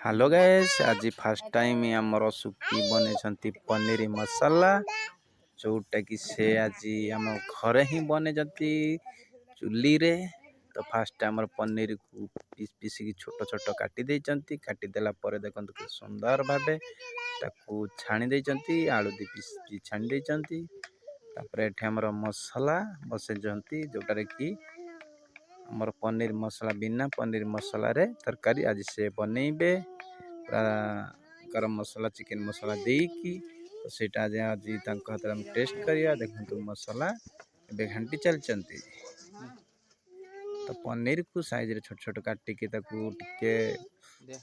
Hello guys, आज first time आमर soupy बने पनीर मसाला जोटा कि से आज आम घरे ही बने चुली रे। तो फास्ट आम पनीर को पीस पीस की छोट छोट काटिदेला देखते सुंदर भाव छाणी देती आलू दी पीस छाणी देती। आमर मसला बसई जोटार कि आमर पनीर मसला बिना पनीर मसला रे तरकारी आज से बनइबे गरम मसला चिकेन मसला देकी। तो सेटा आज हाथ टेस्ट करिया देखो मसला घाटी चलती। तो पनीर को साइज रे छोट छोट काटिकी टिके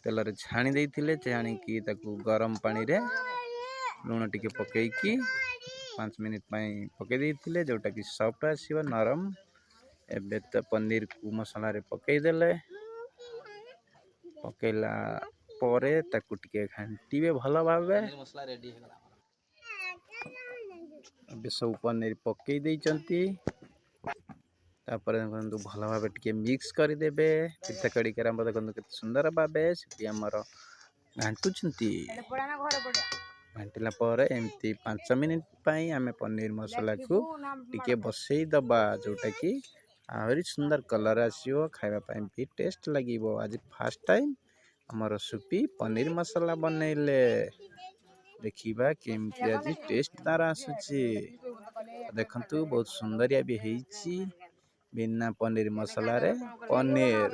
तेल रे छाणी देइथिले छाणीकी गरम पानी रे लूण टिके पकेकी 5 मिनिट पके देइथिले जोटा कि सॉफ्ट आसीबो नरम। एबे तो पनीर को मसला रे पकईदेले पकईला परे ताकू टिके घांटीबे भल भावे। एबे सब पनीर पकई देइचंती तापर देखंतु भल भावे टिके मिक्स करदेबे। पिठा कड़ी केराम देखंतु केते सुंदर भावे सेठी हमर घांटुचंती। घांटिला परे एमती 5 मिनिट पई आमे पनीर मसला को टिके बसई दबा जोटा कि आहरी सुंदर कलर आसीबो खाइबा पई भी टेस्ट लागिबो। आज फर्स्ट टाइम हमर सुपी पनीर मसाला बनैले देखिबा केमती आज टेस्ट तार आसुची। देखंतु बहुत सुंदरिया भी हेइची बिना पनीर मसाला रे पनीर।